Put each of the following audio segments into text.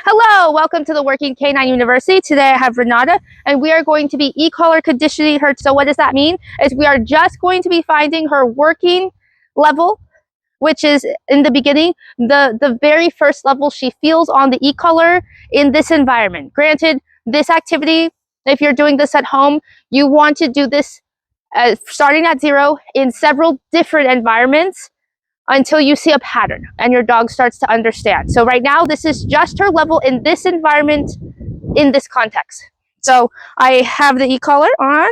Hello, welcome to the Working Canine University. Today I have Renata, and we are going to be e-collar conditioning her. So what does that mean? Is we are just going to be finding her working level, which is in the beginning, the very first level she feels on the e-collar in this environment. Granted, this activity, if you're doing this at home, you want to do this starting at 0 in several different environments until you see a pattern and your dog starts to understand. So right now, this is just her level in this environment, in this context. So I have the e-collar on.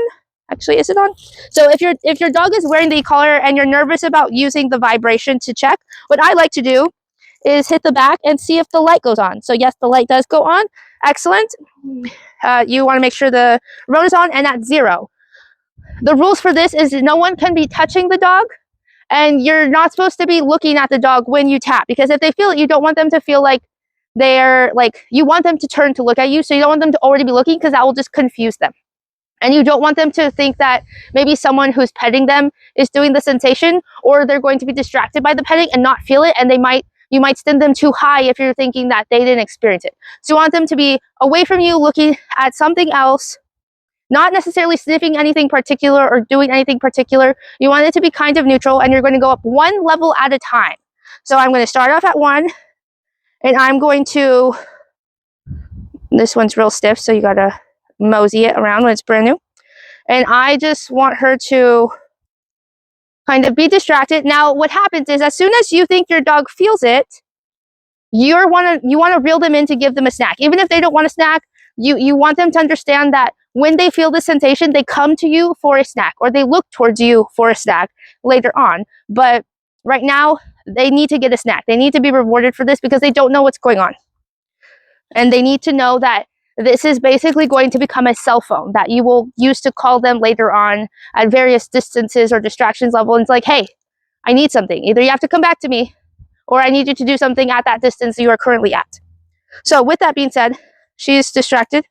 Actually, is it on? So if your dog is wearing the e-collar and you're nervous about using the vibration to check, what I like to do is hit the back and see if the light goes on. So yes, the light does go on. Excellent. You want to make sure the remote is on and at 0. The rules for this is no one can be touching the dog. And you're not supposed to be looking at the dog when you tap, because if they feel it, you don't want them to feel like you want them to turn to look at you. So you don't want them to already be looking, because that will just confuse them. And you don't want them to think that maybe someone who's petting them is doing the sensation, or they're going to be distracted by the petting and not feel it. And you might send them too high if you're thinking that they didn't experience it. So you want them to be away from you, looking at something else, not necessarily sniffing anything particular or doing anything particular. You want it to be kind of neutral, and you're going to go up one level at a time. So I'm going to start off at 1, and I'm going to, this one's real stiff, so you got to mosey it around when it's brand new. And I just want her to kind of be distracted. Now, what happens is, as soon as you think your dog feels it, you want to reel them in to give them a snack. Even if they don't want a snack, you want them to understand that when they feel the sensation, they come to you for a snack, or they look towards you for a snack later on. But right now, they need to get a snack. They need to be rewarded for this, because they don't know what's going on. And they need to know that this is basically going to become a cell phone that you will use to call them later on at various distances or distractions level. And it's like, hey, I need something. Either you have to come back to me, or I need you to do something at that distance you are currently at. So with that being said, she's distracted.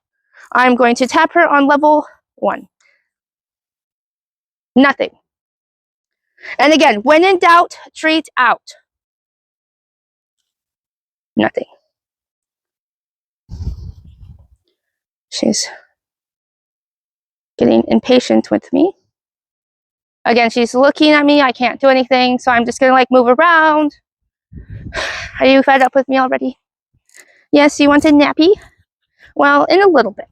I'm going to tap her on level 1. Nothing. And again, when in doubt, treat out. Nothing. She's getting impatient with me. Again, she's looking at me. I can't do anything, so I'm just going to move around. Are you fed up with me already? Yes, you want a nappy? Well, in a little bit.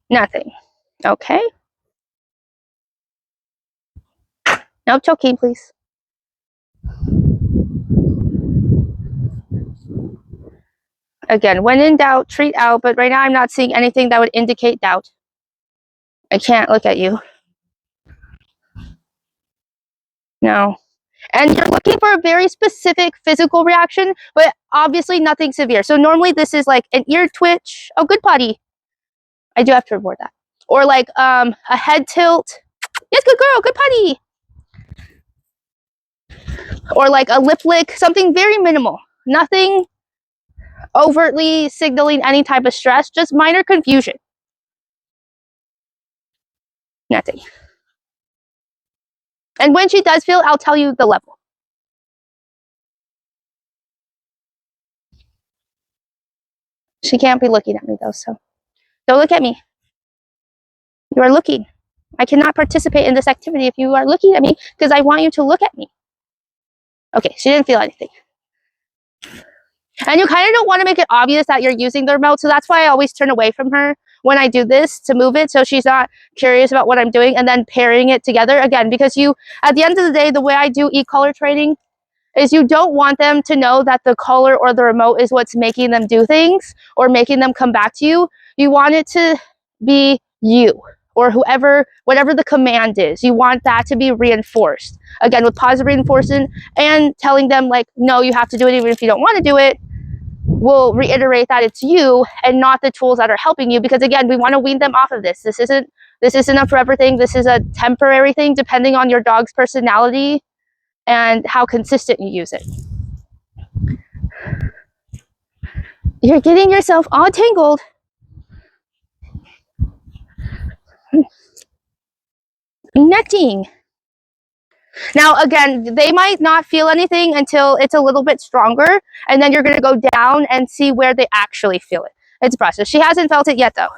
Nothing. Okay. No choking, please. Again, when in doubt, treat out. But right now I'm not seeing anything that would indicate doubt. I can't look at you. No. And you're looking for a very specific physical reaction, but obviously nothing severe. So normally this is like an ear twitch. Oh, good potty. I do have to reward that. Or a head tilt. Yes, good girl, good potty. Or a lip lick, something very minimal. Nothing overtly signaling any type of stress, just minor confusion. Nothing. And when she does feel, I'll tell you the level. She can't be looking at me though, so don't look at me. You are looking. I cannot participate in this activity if you are looking at me, because I want you to look at me. Okay, she didn't feel anything. And you kind of don't want to make it obvious that you're using the remote, so that's why I always turn away from her when I do this to move it, so she's not curious about what I'm doing, and then pairing it together again, because at the end of the day, the way I do e-collar training is you don't want them to know that the collar or the remote is what's making them do things or making them come back to you. You want it to be you, or whatever the command is. You want that to be reinforced. Again, with positive reinforcement and telling them no, you have to do it even if you don't want to do it. We'll reiterate that it's you and not the tools that are helping you, because again, we want to wean them off of this. This isn't a forever thing. This is a temporary thing, depending on your dog's personality and how consistent you use it. You're getting yourself all tangled. Netting. Now, again, they might not feel anything until it's a little bit stronger, and then you're going to go down and see where they actually feel it. It's a process. She hasn't felt it yet, though.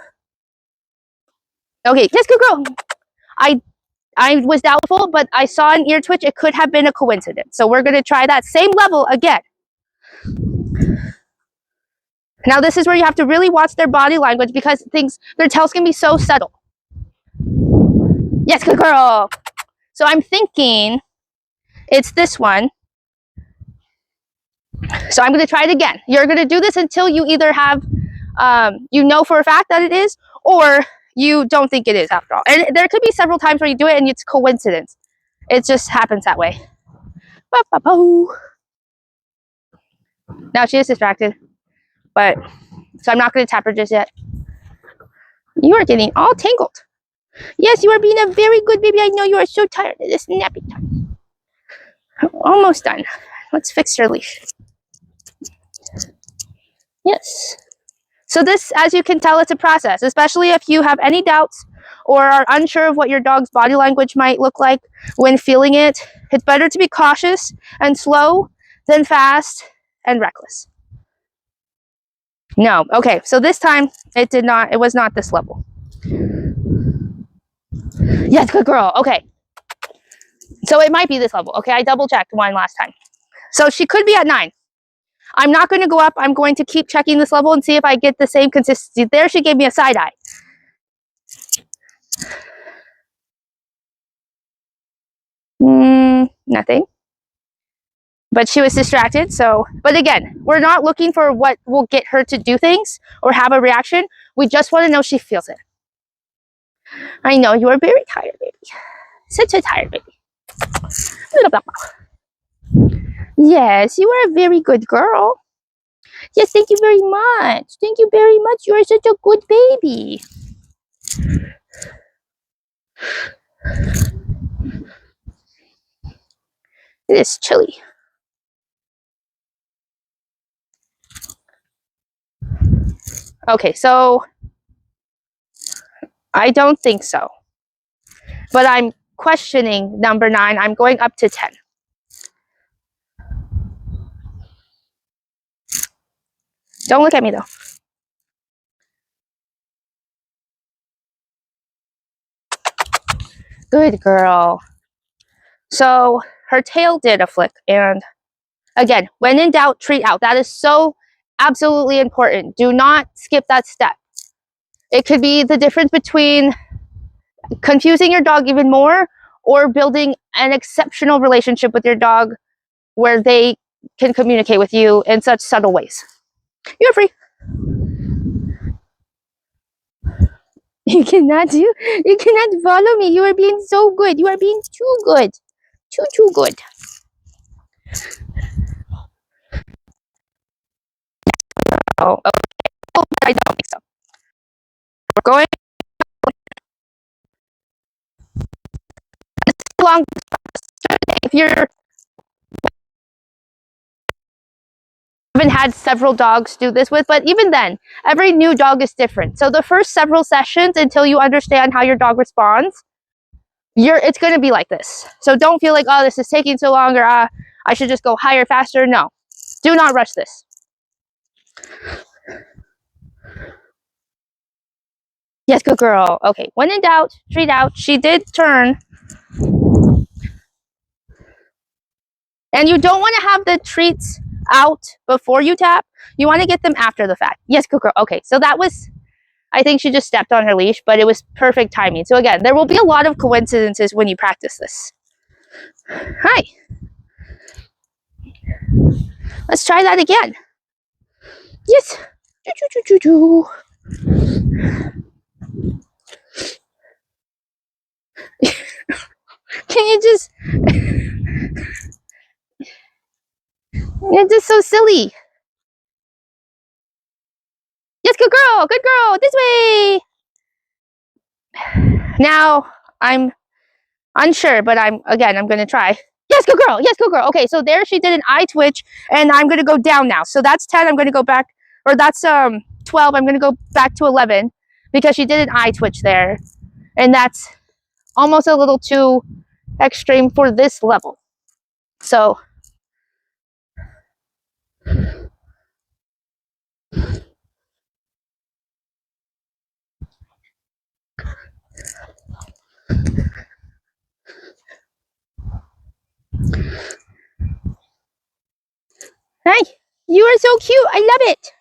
Okay, yes, good girl. I was doubtful, but I saw an ear twitch. It could have been a coincidence. So we're going to try that same level again. Now, this is where you have to really watch their body language because their tails can be so subtle. Yes, good girl. So I'm thinking it's this one. So I'm going to try it again. You're going to do this until you either have, you know for a fact that it is, or you don't think it is after all. And there could be several times where you do it and it's coincidence. It just happens that way. Now she is distracted, but so I'm not going to tap her just yet. You are getting all tangled. Yes, you are being a very good baby. I know you are so tired. It is nappy time. Almost done. Let's fix your leash. Yes. So this, as you can tell, it's a process, especially if you have any doubts or are unsure of what your dog's body language might look like when feeling it. It's better to be cautious and slow than fast and reckless. No. Okay, so this time it was not this level. Yes, good girl. Okay. So it might be this level. Okay, I double checked one last time. So she could be at 9. I'm not going to go up. I'm going to keep checking this level and see if I get the same consistency. There she gave me a side eye. Nothing. But she was distracted. So, but again, we're not looking for what will get her to do things or have a reaction. We just want to know she feels it. I know you are very tired, baby. Such a tired baby. Yes, you are a very good girl. Yes, thank you very much. Thank you very much. You are such a good baby. It is chilly. Okay, so I don't think so. But I'm questioning number 9. I'm going up to 10. Don't look at me though. Good girl. So her tail did a flick, and again, when in doubt, treat out. That is so absolutely important. Do not skip that step. It could be the difference between confusing your dog even more or building an exceptional relationship with your dog where they can communicate with you in such subtle ways. You're free. You cannot follow me. You are being so good. You are being too good. Too good. Oh, okay. Oh, I don't think so. We're going along. If you're haven't had several dogs do this with, but even then, every new dog is different. So the first several sessions, until you understand how your dog responds, it's going to be like this. So don't feel like, oh, this is taking so long, or I should just go higher, faster. No, do not rush this. Yes, good girl. Okay, when in doubt, treat out. She did turn. And you don't want to have the treats out before you tap. You want to get them after the fact. Yes, good girl. Okay, so that was, I think she just stepped on her leash, but it was perfect timing. So again, there will be a lot of coincidences when you practice this. Hi. Let's try that again. Yes. Can you just... You're just so silly. Yes, good girl. Good girl. This way. Now, I'm unsure, but I'm going to try. Yes, good girl. Yes, good girl. Okay, so there she did an eye twitch, and I'm going to go down now. So that's 10. I'm going to go back, or that's 12. I'm going to go back to 11 because she did an eye twitch there. And that's almost a little too extreme for this level. So hi, you are so cute. I love it.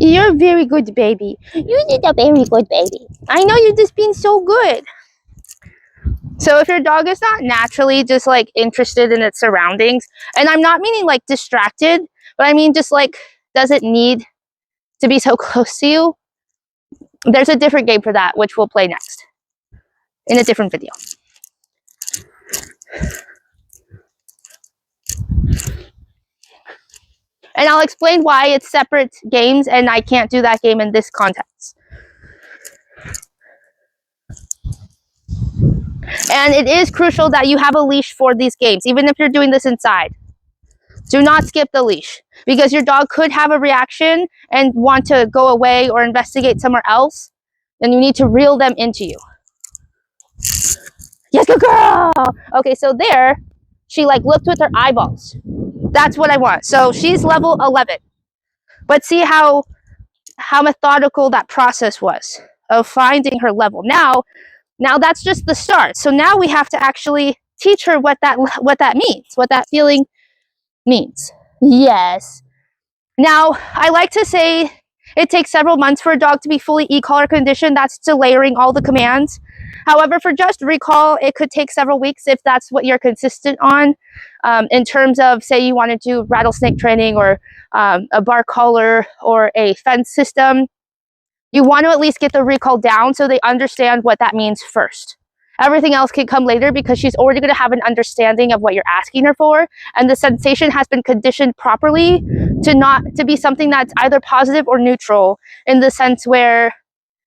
You're a very good baby. You did a very good baby. I know you're just being so good. So if your dog is not naturally just like interested in its surroundings, and I'm not meaning like distracted, but I mean just like doesn't need to be so close to you, there's a different game for that, which we'll play next in a different video. And I'll explain why it's separate games and I can't do that game in this context. And it is crucial that you have a leash for these games, even if you're doing this inside. Do not skip the leash because your dog could have a reaction and want to go away or investigate somewhere else. Then you need to reel them into you. Yes, good girl. Okay, so there, she like looked with her eyeballs. That's what I want. So she's level 11. But see how methodical that process was of finding her level. Now that's just the start. So now we have to actually teach her what that means, what that feeling means. Yes. Now, I like to say it takes several months for a dog to be fully e-collar conditioned. That's to layering all the commands. However, for just recall, it could take several weeks if that's what you're consistent on. In terms of, say, you want to do rattlesnake training or a bar collar or a fence system, you want to at least get the recall down so they understand what that means first. Everything else can come later because she's already going to have an understanding of what you're asking her for, and the sensation has been conditioned properly to be something that's either positive or neutral, in the sense where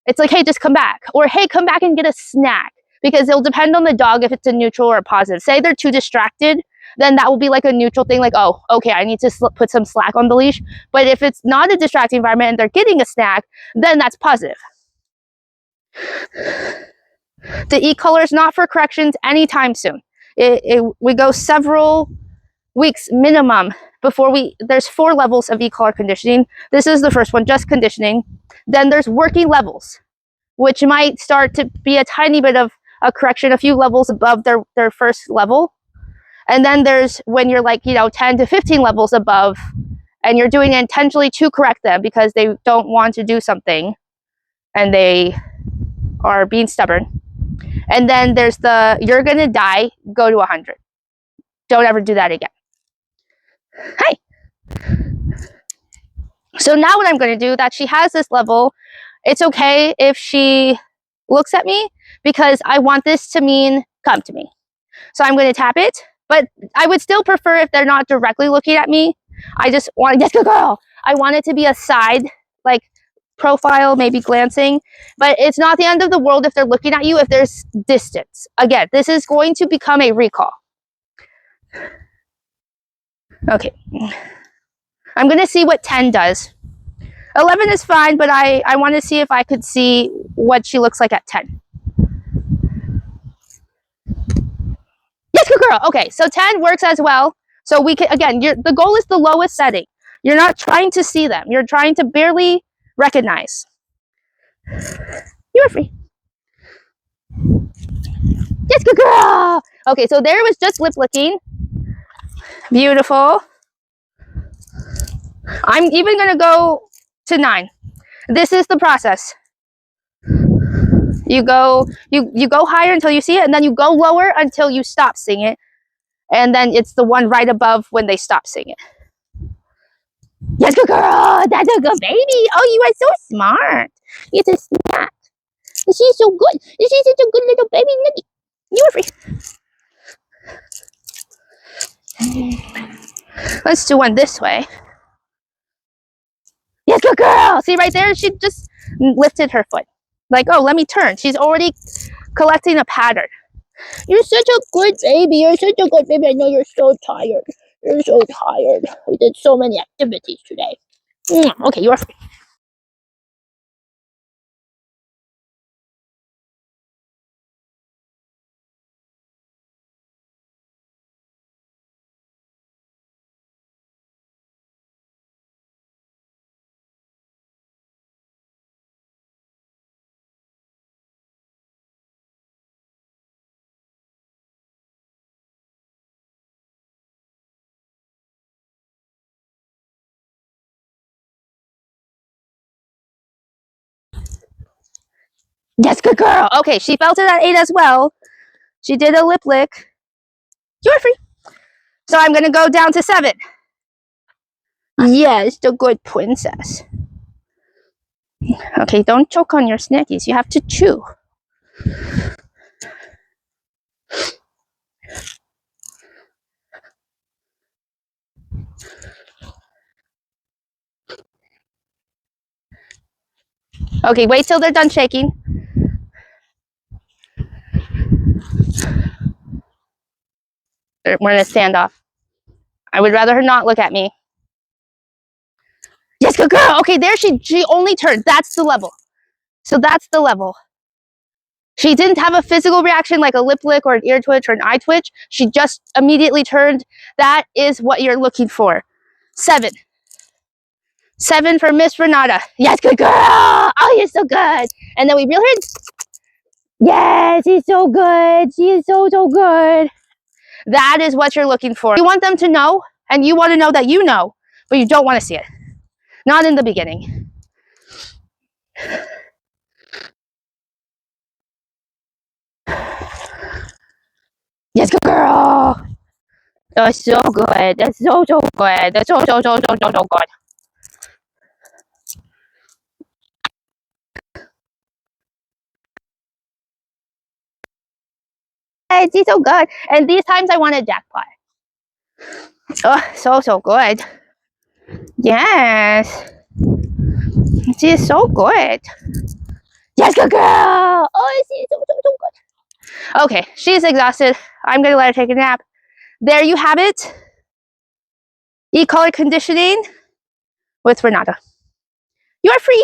it's like, hey, just come back, or hey, come back and get a snack, because it'll depend on the dog if it's a neutral or a positive. Say they're too distracted, then that will be like a neutral thing, like, oh, okay, I need to put some slack on the leash. But if it's not a distracting environment and they're getting a snack, then that's positive. The e-collar is not for corrections anytime soon. We go several weeks minimum before there's 4 levels of e-collar conditioning. This is the first one, just conditioning. Then there's working levels, which might start to be a tiny bit of a correction, a few levels above their first level. And then there's when you're like, 10 to 15 levels above, and you're doing it intentionally to correct them because they don't want to do something and they are being stubborn. And then there's the you're gonna die, go to 100. Don't ever do that again. Hi. So now what I'm going to do, that she has this level, it's okay if she looks at me because I want this to mean come to me. So I'm going to tap it, but I would still prefer if they're not directly looking at me. I just want, yes, good girl. I want it to be a side, like profile, maybe glancing, but it's not the end of the world if they're looking at you if there's distance. Again, this is going to become a recall. Okay. I'm going to see what 10 does. 11 is fine, but I want to see if I could see what she looks like at 10. Yes, good girl. Okay, so 10 works as well. So we can, again, the goal is the lowest setting. You're not trying to see them. You're trying to barely recognize. You are free. Yes, good girl. Okay, so there was just lip licking. Beautiful. I'm even going to go to 9. This is the process. You go higher until you see it, and then you go lower until you stop seeing it. And then it's the one right above when they stop seeing it. Yes, good girl. That's a good baby. Oh, you are so smart. It's a snack. She's so good. She's such a good little baby. You are free. Let's do one this way. Yes, good girl. See right there? She just lifted her foot. Like, oh, let me turn. She's already collecting a pattern. You're such a good baby. You're such a good baby. I know you're so tired. You're so tired. We did so many activities today. Okay, you are free. Yes, good girl. Okay, she felt it at 8 as well. She did a lip lick. You're free. So I'm going to go down to 7. Yes, the good princess. Okay, don't choke on your snackies. You have to chew. Okay, wait till they're done shaking. We're in a standoff. I would rather her not look at me. Yes, good girl. Okay, there she only turned. That's the level. So that's the level. She didn't have a physical reaction like a lip lick or an ear twitch or an eye twitch. She just immediately turned. That is what you're looking for. 7. 7 for Miss Renata. Yes, good girl. Oh, you're so good. And then we reel her in. Yes, she's so good. She is so, so good. That is what you're looking for. You want them to know, and you want to know that you know, but you don't want to see it. Not in the beginning. Yes, good girl. That's so good. That's so, so good. That's so, so, so, so, so, so good. She's so good. And these times I want a jackpot. Oh, so, so good. Yes. She is so good. Yes, good girl. Oh, she's so, so, so good. Okay, she's exhausted. I'm going to let her take a nap. There you have it. E-color conditioning with Renata. You're free.